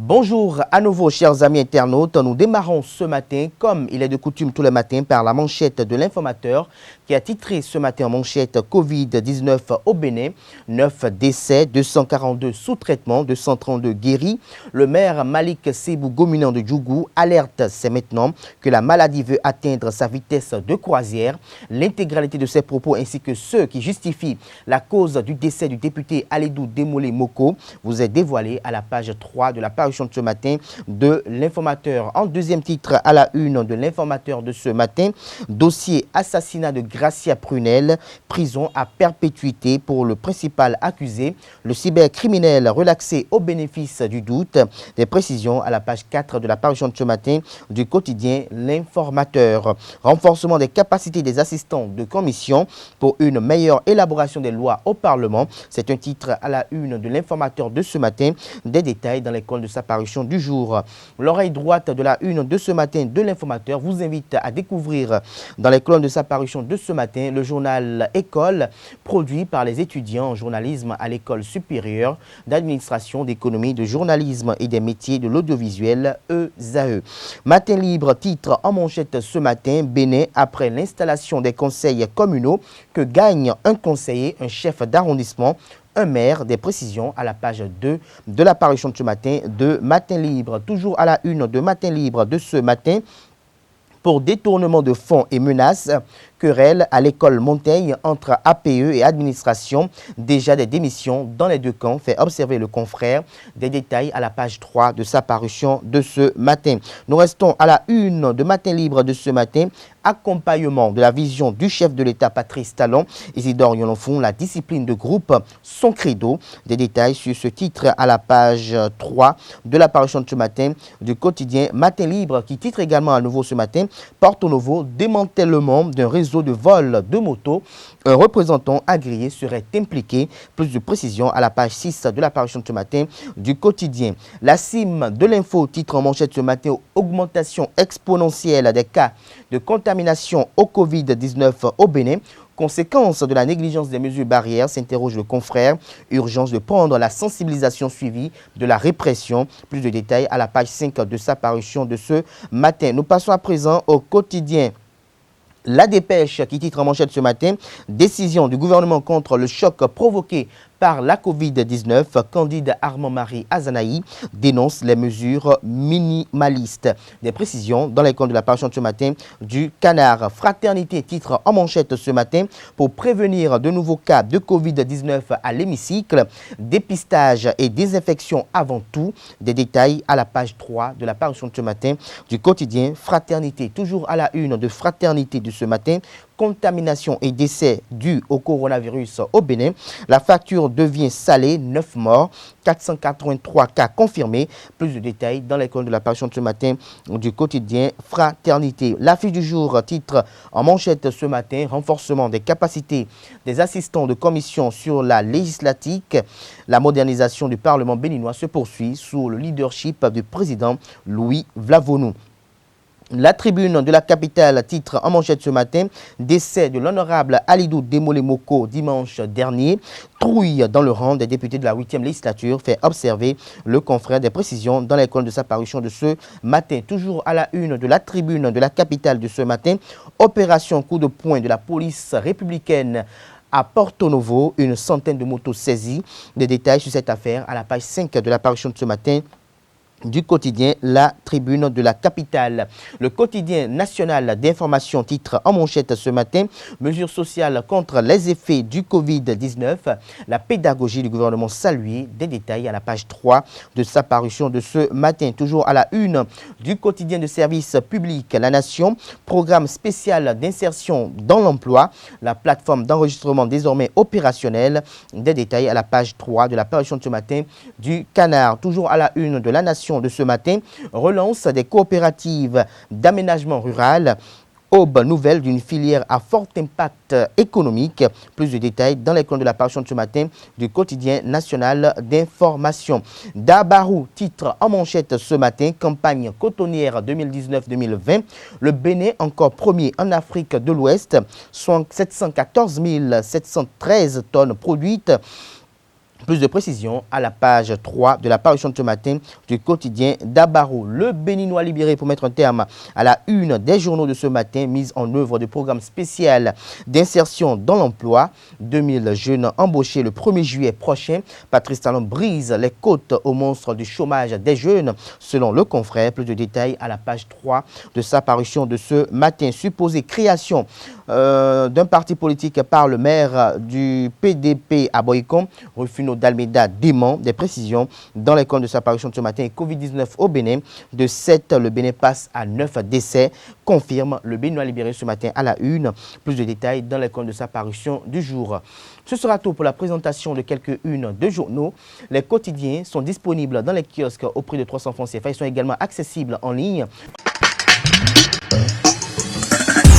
Bonjour à nouveau chers amis internautes, nous démarrons ce matin comme il est de coutume tous les matins par la manchette de l'informateur qui a titré ce matin en manchette Covid-19 au Bénin, 9 décès, 242 sous traitement, 232 guéris. Le maire Malik Sebou Gominan de Djougou alerte, c'est maintenant que la maladie veut atteindre sa vitesse de croisière. L'intégralité de ses propos ainsi que ceux qui justifient la cause du décès du député Alidou Demolé Moko vous est dévoilé à la page 3 de la parution de ce matin de l'informateur. En deuxième titre à la une de l'informateur de ce matin, dossier assassinat de Gracia Prunel, prison à perpétuité pour le principal accusé, le cybercriminel relaxé au bénéfice du doute. Des précisions à la page 4 de la parution de ce matin du quotidien L'informateur. Renforcement des capacités des assistants de commission pour une meilleure élaboration des lois au Parlement. C'est un titre à la une de l'informateur de ce matin. Des détails dans l'école de sa parution du jour. L'oreille droite de la une de ce matin de l'informateur vous invite à découvrir dans les colonnes de sa parution de ce matin le journal École produit par les étudiants en journalisme à l'école supérieure d'administration, d'économie, de journalisme et des métiers de l'audiovisuel ESAE. Matin libre titre en manchette ce matin, Bénin après l'installation des conseils communaux, que gagne un conseiller, un chef d'arrondissement, un maire. Des précisions à la page 2 de la parution de ce matin de Matin Libre. Toujours à la une de Matin Libre de ce matin, pour détournement de fonds et menaces, querelle à l'école Montaigne entre APE et administration. Déjà des démissions dans les deux camps, fait observer le confrère. Des détails à la page 3 de sa parution de ce matin. Nous restons à la une de Matin Libre de ce matin. Accompagnement de la vision du chef de l'État Patrice Talon, Isidore Yolonfon, la discipline de groupe, son credo. Des détails sur ce titre à la page 3 de la parution de ce matin du quotidien Matin Libre, qui titre également à nouveau ce matin Porto Novo, démantèlement d'un réseau de vol de motos. Un représentant agréé serait impliqué. Plus de précision à la page 6 de la parution de ce matin du quotidien. La cime de l'info titre en manchette ce matin, augmentation exponentielle des cas de contamination au Covid-19 au Bénin. Conséquence de la négligence des mesures barrières, s'interroge le confrère. Urgence de prendre la sensibilisation suivie de la répression. Plus de détails à la page 5 de sa parution de ce matin. Nous passons à présent au quotidien La Dépêche qui titre en manchette ce matin, décision du gouvernement contre le choc provoqué par la Covid-19. Candide Armand-Marie Azanaï dénonce les mesures minimalistes. Des précisions dans l'école de la parution de ce matin du Canard. Fraternité titre en manchette ce matin, pour prévenir de nouveaux cas de Covid-19 à l'hémicycle. Dépistage et désinfection avant tout. Des détails à la page 3 de la parution de ce matin du quotidien Fraternité. Toujours à la une de Fraternité de ce matin, contamination et décès dus au coronavirus au Bénin. La facture devient salée, 9 morts, 483 cas confirmés. Plus de détails dans l'école de la parution de ce matin du quotidien Fraternité. L'affiche du jour titre en manchette ce matin, renforcement des capacités des assistants de commission sur la législative. La modernisation du Parlement béninois se poursuit sous le leadership du président Louis Vlavonou. La tribune de la capitale titre en manchette ce matin, décès de l'honorable Alidou Demolé Moko dimanche dernier. Trouille dans le rang des députés de la 8e législature, fait observer le confrère. Des précisions dans l'école de sa parution de ce matin. Toujours à la une de la tribune de la capitale de ce matin, opération coup de poing de la police républicaine à Porto Novo, une centaine de motos saisies. Des détails sur cette affaire à la page 5 de la parution de ce matin du quotidien La Tribune de la capitale. Le quotidien national d'information titre en manchette ce matin, mesures sociales contre les effets du Covid-19, la pédagogie du gouvernement saluée. Des détails à la page 3 de sa parution de ce matin. Toujours à la une du quotidien de service public La Nation, programme spécial d'insertion dans l'emploi, la plateforme d'enregistrement désormais opérationnelle. Des détails à la page 3 de la parution de ce matin du Canard. Toujours à la une de La Nation de ce matin, relance des coopératives d'aménagement rural. Aube nouvelle d'une filière à fort impact économique. Plus de détails dans l'école de la parution de ce matin du quotidien national d'information. Dabarou titre en manchette ce matin, campagne cotonnière 2019-2020. Le Bénin encore premier en Afrique de l'Ouest, 714 713 tonnes produites. Plus de précisions à la page 3 de la parution de ce matin du quotidien Dabaro. Le Béninois libéré pour mettre un terme à la une des journaux de ce matin, mise en œuvre de programme spécial d'insertion dans l'emploi. 2000 jeunes embauchés le 1er juillet prochain. Patrice Talon brise les côtes au monstre du chômage des jeunes, selon le confrère. Plus de détails à la page 3 de sa parution de ce matin. Supposée création d'un parti politique par le maire du PDP à Boycon, Rufino d'Almeida dément des précisions dans les comptes de sa parution de ce matin. Covid-19 au Bénin, de 7, le Bénin passe à 9 décès, confirme le Béninois libéré ce matin à la une. Plus de détails dans les comptes de sa parution du jour. Ce sera tout pour la présentation de quelques-unes de journaux. Les quotidiens sont disponibles dans les kiosques au prix de 300 francs CFA. Ils sont également accessibles en ligne.